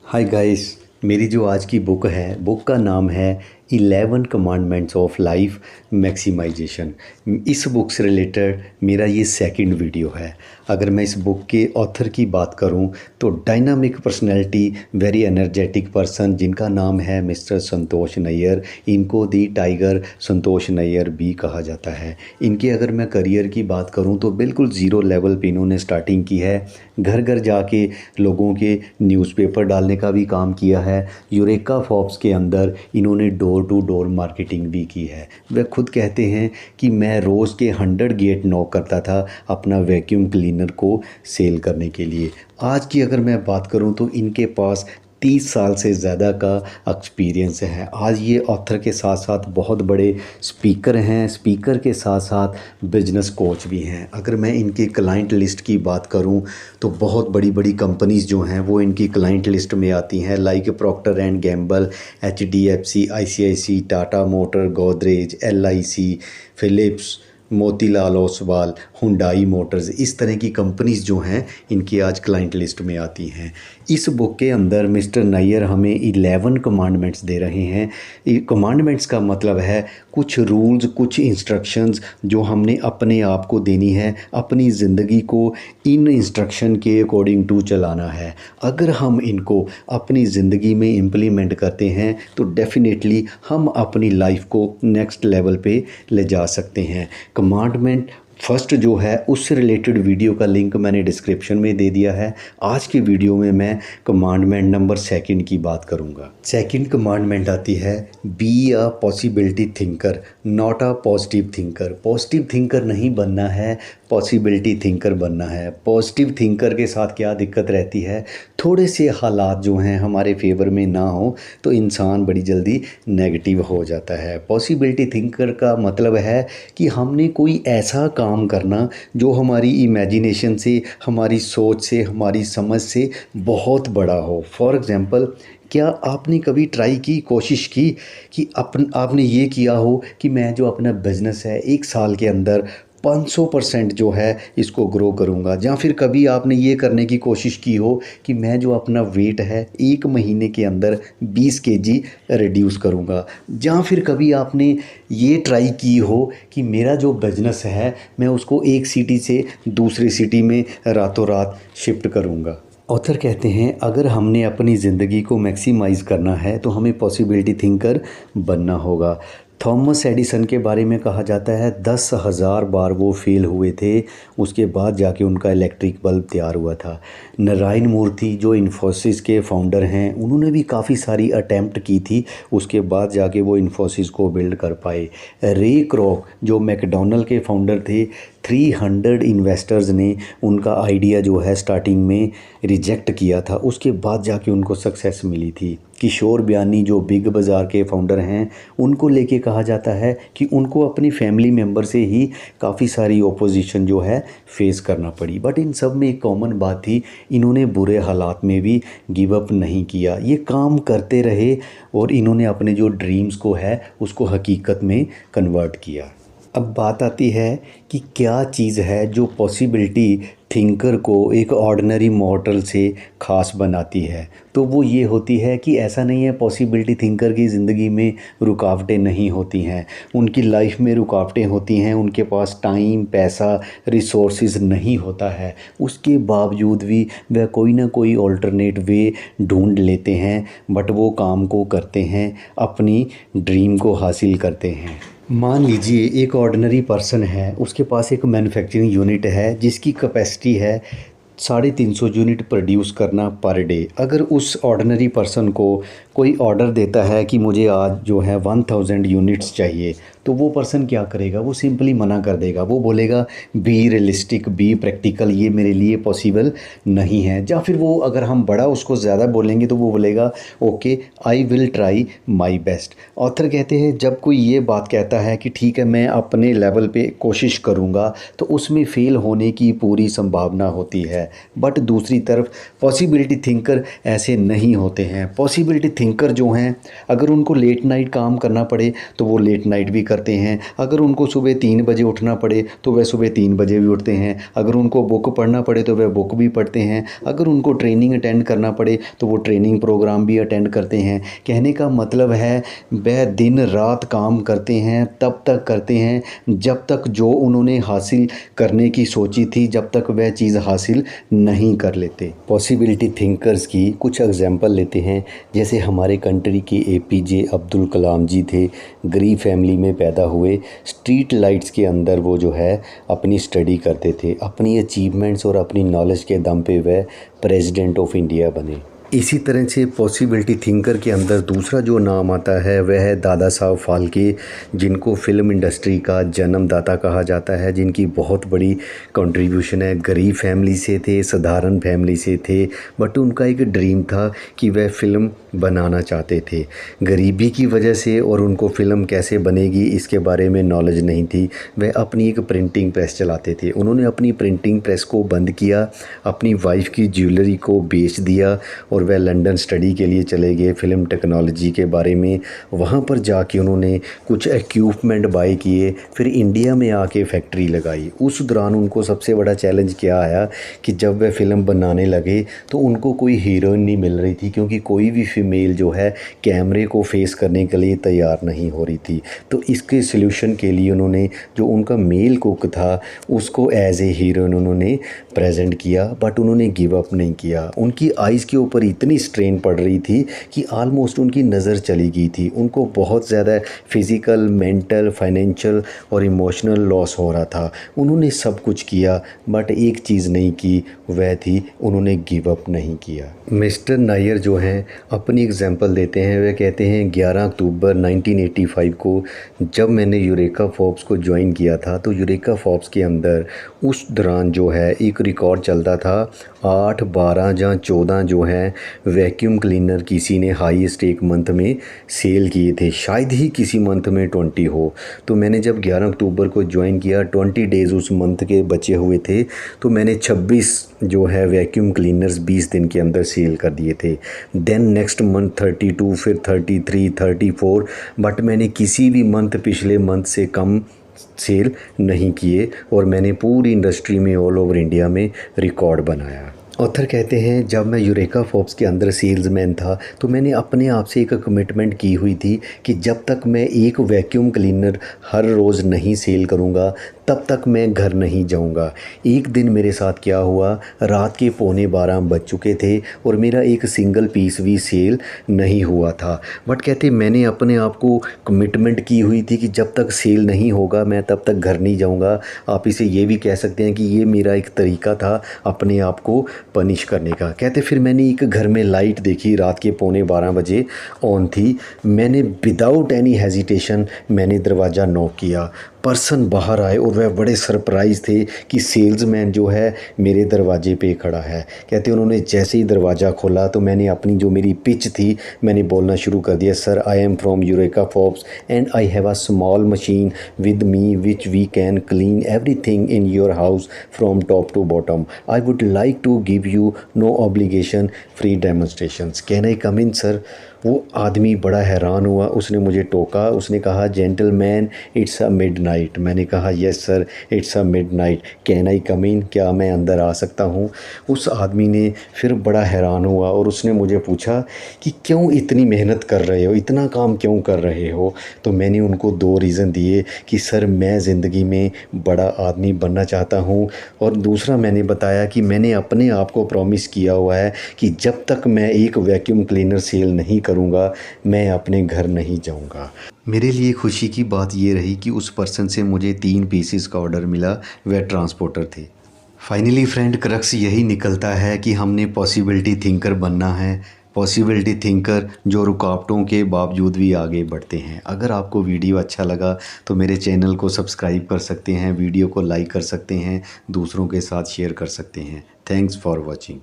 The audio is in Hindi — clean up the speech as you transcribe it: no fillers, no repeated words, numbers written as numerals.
Hi guys. मेरी जो आज की बुक है, बुक का नाम है 11 कमांडमेंट्स ऑफ लाइफ मैक्सिमाइजेशन। इस बुक से रिलेटेड मेरा ये सेकंड वीडियो है। अगर मैं इस बुक के ऑथर की बात करूं तो dynamic personality, very energetic person, जिनका नाम है मिस्टर संतोष नैयर। इनको दी टाइगर संतोष नैयर भी कहा जाता है। इनके अगर मैं करियर की बात करूं तो बिल्कुल ज़ीरो लेवल पे इन्होंने स्टार्टिंग की है। घर घर जाके लोगों के न्यूज़पेपर डालने का भी काम किया है। यूरेका फॉर्ब्स के अंदर इन्होंने डोर टू डोर मार्केटिंग भी की है। वह खुद कहते हैं कि मैं रोज़ के 100 गेट नॉक करता था अपना वैक्यूम क्लीनर को सेल करने के लिए। आज की अगर मैं बात करूं तो इनके पास 30 साल से ज़्यादा का एक्सपीरियंस है। आज ये ऑथर के साथ साथ बहुत बड़े स्पीकर हैं। स्पीकर के साथ साथ बिजनेस कोच भी हैं। अगर मैं इनकी क्लाइंट लिस्ट की बात करूं तो बहुत बड़ी बड़ी कंपनीज़ जो हैं वो इनकी क्लाइंट लिस्ट में आती हैं, like Procter and Gamble, HDFC, ICICI, Tata motor, Godrej, LIC, Philips, Motilal Oswal, Hyundai motors, इस तरह की कंपनीज़ जो हैं इनकी आज क्लाइंट लिस्ट में आती हैं। इस बुक के अंदर मिस्टर नैयर हमें 11 कमांडमेंट्स दे रहे हैं। कमांडमेंट्स का मतलब है कुछ रूल्स, कुछ इंस्ट्रक्शंस जो हमने अपने आप को देनी है, अपनी ज़िंदगी को इन इंस्ट्रक्शन के अकॉर्डिंग टू चलाना है। अगर हम इनको अपनी ज़िंदगी में इम्प्लीमेंट करते हैं तो डेफिनेटली हम अपनी लाइफ को नेक्स्ट लेवल पे ले जा सकते हैं। कमांडमेंट फर्स्ट जो है उससे रिलेटेड वीडियो का लिंक मैंने डिस्क्रिप्शन में दे दिया है। आज की वीडियो में मैं कमांडमेंट नंबर सेकंड की बात करूंगा। सेकंड कमांडमेंट आती है, be a possibility thinker not a positive thinker. Positive thinker नहीं बनना है, पॉसिबिलिटी थिंकर बनना है। पॉजिटिव थिंकर के साथ क्या दिक्कत रहती है, थोड़े से हालात जो हैं हमारे फेवर में ना हो तो इंसान बड़ी जल्दी नेगेटिव हो जाता है। पॉसिबिलिटी थिंकर का मतलब है कि हमने कोई ऐसा काम करना जो हमारी इमेजिनेशन से, हमारी सोच से, हमारी समझ से बहुत बड़ा हो। फॉर एग्ज़ाम्पल, क्या आपने कभी ट्राई की, कोशिश की कि आपने ये किया हो कि मैं जो अपना बिज़नेस है 1 साल के अंदर 500% जो है इसको ग्रो करूँगा। या फिर कभी आपने ये करने की कोशिश की हो कि मैं जो अपना वेट है 1 महीने के अंदर 20 केजी रिड्यूस करूँगा। या फिर कभी आपने ये ट्राई की हो कि मेरा जो बिज़नेस है मैं उसको एक सिटी से दूसरी सिटी में रातों रात शिफ्ट करूँगा। ऑथर कहते हैं अगर हमने अपनी ज़िंदगी को मैक्सिमाइज़ करना है तो हमें पॉसिबिलिटी थिंकर बनना होगा। थॉमस एडिसन के बारे में कहा जाता है 10,000 बार वो फेल हुए थे, उसके बाद जाके उनका इलेक्ट्रिक बल्ब तैयार हुआ था। नारायण मूर्ति जो इन्फोसिस के फाउंडर हैं, उन्होंने भी काफ़ी सारी अटैम्प्ट की थी, उसके बाद जाके वो इन्फोसिस को बिल्ड कर पाए। रे क्रॉक जो मैकडॉनल्ड के फाउंडर थे, 300 इन्वेस्टर्स ने उनका आइडिया जो है स्टार्टिंग में रिजेक्ट किया था, उसके बाद जाके उनको सक्सेस मिली थी। किशोर बियानी जो बिग बाज़ार के फाउंडर हैं, उनको लेके कहा जाता है कि उनको अपनी फैमिली मेम्बर से ही काफ़ी सारी ओपोजिशन जो है फेस करना पड़ी। बट इन सब में एक कॉमन बात थी, इन्होंने बुरे हालात में भी गिव अप नहीं किया, ये काम करते रहे और इन्होंने अपने जो ड्रीम्स को है उसको हकीकत में कन्वर्ट किया। अब बात आती है कि क्या चीज़ है जो पॉसिबिलिटी थिंकर को एक ऑर्डिनरी मॉर्टल से ख़ास बनाती है। तो वो ये होती है कि ऐसा नहीं है पॉसिबिलिटी थिंकर की ज़िंदगी में रुकावटें नहीं होती हैं, उनकी लाइफ में रुकावटें होती हैं। उनके पास टाइम, पैसा, रिसोर्सेज नहीं होता है, उसके बावजूद भी वह कोई ना कोई ऑल्टरनेट वे ढूंढ लेते हैं, बट वो काम को करते हैं, अपनी ड्रीम को हासिल करते हैं। मान लीजिए एक ऑर्डिनरी पर्सन है, उसके पास एक मैन्युफैक्चरिंग यूनिट है जिसकी कैपेसिटी है 350 यूनिट प्रोड्यूस करना पर डे। अगर उस ऑर्डिनरी पर्सन को कोई ऑर्डर देता है कि मुझे आज जो है 1000 यूनिट्स चाहिए, तो वो पर्सन क्या करेगा, वो सिंपली मना कर देगा। वो बोलेगा बी रियलिस्टिक, बी प्रैक्टिकल, ये मेरे लिए पॉसिबल नहीं है। या फिर वो अगर हम बड़ा उसको ज़्यादा बोलेंगे तो वो बोलेगा okay, I will try my best. Author कहते हैं जब कोई ये बात कहता है कि ठीक है मैं अपने लेवल पे कोशिश करूँगा, तो उसमें फ़ेल होने की पूरी संभावना होती है। बट दूसरी तरफ पॉसिबिलिटी थिंकर ऐसे नहीं होते हैं। पॉसिबिलिटी थिंकर जो हैं, अगर उनको लेट नाइट काम करना पड़े तो वो लेट नाइट भी करते हैं। अगर उनको सुबह 3 बजे उठना पड़े तो वह सुबह 3 बजे भी उठते हैं। अगर उनको बुक पढ़ना पड़े तो वह बुक भी पढ़ते हैं। अगर उनको ट्रेनिंग अटेंड करना पड़े तो वो ट्रेनिंग प्रोग्राम भी अटेंड करते हैं। कहने का मतलब है वह दिन रात काम करते हैं, तब तक करते हैं जब तक जो उन्होंने हासिल करने की सोची थी, जब तक वह चीज़ हासिल नहीं कर लेते। पॉसिबिलिटी थिंकर्स की कुछ एग्जांपल लेते हैं। जैसे हमारे कंट्री के APJ अब्दुल कलाम जी थे, गरीब फैमिली में पैदा हुए, स्ट्रीट लाइट्स के अंदर वो जो है अपनी स्टडी करते थे। अपनी अचीवमेंट्स और अपनी नॉलेज के दम पे वह प्रेसिडेंट ऑफ इंडिया बने। इसी तरह से पॉसिबिलिटी थिंकर के अंदर दूसरा जो नाम आता है वह है दादा साहब फाल्के, जिनको फ़िल्म इंडस्ट्री का जन्मदाता कहा जाता है, जिनकी बहुत बड़ी कंट्रीब्यूशन है। गरीब फैमिली से थे, साधारण फैमिली से थे, बट उनका एक ड्रीम था कि वह फ़िल्म बनाना चाहते थे। गरीबी की वजह से और उनको फ़िल्म कैसे बनेगी इसके बारे में नॉलेज नहीं थी। वह अपनी एक प्रिंटिंग प्रेस चलाते थे। उन्होंने अपनी प्रिंटिंग प्रेस को बंद किया, अपनी वाइफ की ज्वेलरी को बेच दिया और वह लंदन स्टडी के लिए चले गए फ़िल्म टेक्नोलॉजी के बारे में। वहाँ पर जाके उन्होंने कुछ इक्विपमेंट बाय किए, फिर इंडिया में आके फैक्ट्री लगाई। उस दौरान उनको सबसे बड़ा चैलेंज क्या आया कि जब वह फ़िल्म बनाने लगे तो उनको कोई हीरोइन नहीं मिल रही थी, क्योंकि कोई भी फीमेल जो है कैमरे को फेस करने के लिए तैयार नहीं हो रही थी। तो इसके सल्यूशन के लिए उन्होंने जो उनका मेल कुक था उसको एज ए हीरोइन उन्होंने प्रेजेंट किया, बट उन्होंने गिव अप नहीं किया। उनकी आइज़ के ऊपर इतनी स्ट्रेन पड़ रही थी कि ऑलमोस्ट उनकी नज़र चली गई थी। उनको बहुत ज़्यादा फिज़िकल, मेंटल, फाइनेंशियल और इमोशनल लॉस हो रहा था। उन्होंने सब कुछ किया बट एक चीज़ नहीं की, वह थी उन्होंने गिव अप नहीं किया। मिस्टर नायर जो हैं अपनी एग्जांपल देते हैं। वह कहते हैं 11 अक्टूबर 1985 को जब मैंने यूरेका फोर्ब्स को ज्वाइन किया था तो यूरेका फोर्ब्स के अंदर उस दौरान जो है एक रिकॉर्ड चलता था, 8, 12 या 14 जो है वैक्यूम क्लीनर किसी ने हाईएस्ट एक मंथ में सेल किए थे। शायद ही किसी मंथ में 20 हो। तो मैंने जब 11 अक्टूबर को ज्वाइन किया, 20 डेज़ उस मंथ के बचे हुए थे, तो मैंने 26 जो है वैक्यूम क्लीनर्स 20 दिन के अंदर सेल कर दिए थे। देन नेक्स्ट मंथ 32, फिर 33, 34, बट मैंने किसी भी मंथ पिछले मंथ से कम सेल नहीं किए और मैंने पूरी इंडस्ट्री में ऑल ओवर इंडिया में रिकॉर्ड बनाया। ऑथर कहते हैं जब मैं यूरेका फोर्ब्स के अंदर सेल्समैन था तो मैंने अपने आप से एक कमिटमेंट की हुई थी कि जब तक मैं एक वैक्यूम क्लीनर हर रोज़ नहीं सेल करूँगा तब तक मैं घर नहीं जाऊंगा। एक दिन मेरे साथ क्या हुआ, रात के 11:15 बज चुके थे और मेरा एक सिंगल पीस भी सेल नहीं हुआ था। बट कहते मैंने अपने आप को कमिटमेंट की हुई थी कि जब तक सेल नहीं होगा मैं तब तक घर नहीं जाऊंगा। आप इसे ये भी कह सकते हैं कि ये मेरा एक तरीका था अपने आप को पनिश करने का। कहते फिर मैंने एक घर में लाइट देखी, रात के 11:15 बजे ऑन थी। मैंने विदाउट एनी हेजिटेशन मैंने दरवाज़ा नॉक किया। पर्सन बाहर आए और वह बड़े सरप्राइज़ थे कि सेल्समैन जो है मेरे दरवाजे पे खड़ा है। कहते उन्होंने जैसे ही दरवाज़ा खोला तो मैंने अपनी जो मेरी पिच थी मैंने बोलना शुरू कर दिया, sir I am from Eureka Forbes and I have a small machine with me which we can clean everything in your house from top to bottom. I would like to give you no obligation free demonstrations. Can I come in sir? वो आदमी बड़ा हैरान हुआ, उसने मुझे टोका, उसने कहा जेंटलमैन इट्स अ मिडनाइट। मैंने कहा yes sir it's a midnight, can I come in, क्या मैं अंदर आ सकता हूँ? उस आदमी ने फिर बड़ा हैरान हुआ और उसने मुझे पूछा कि क्यों इतनी मेहनत कर रहे हो, इतना काम क्यों कर रहे हो? तो मैंने उनको 2 रीज़न दिए कि सर मैं ज़िंदगी में बड़ा आदमी बनना चाहता हूँ, और दूसरा मैंने बताया कि मैंने अपने आप को प्रॉमिस किया हुआ है कि जब तक मैं एक वैक्यूम क्लीनर सेल नहीं करूँगा मैं अपने घर नहीं जाऊँगा। मेरे लिए खुशी की बात ये रही कि उस पर्सन से मुझे 3 पीसेस का ऑर्डर मिला, वह ट्रांसपोर्टर थे। फाइनली फ्रेंड, क्रक्स यही निकलता है कि हमने पॉसिबिलिटी थिंकर बनना है। पॉसिबिलिटी थिंकर जो रुकावटों के बावजूद भी आगे बढ़ते हैं। अगर आपको वीडियो अच्छा लगा तो मेरे चैनल को सब्सक्राइब कर सकते हैं, वीडियो को लाइक कर सकते हैं, दूसरों के साथ शेयर कर सकते हैं। Thanks for watching.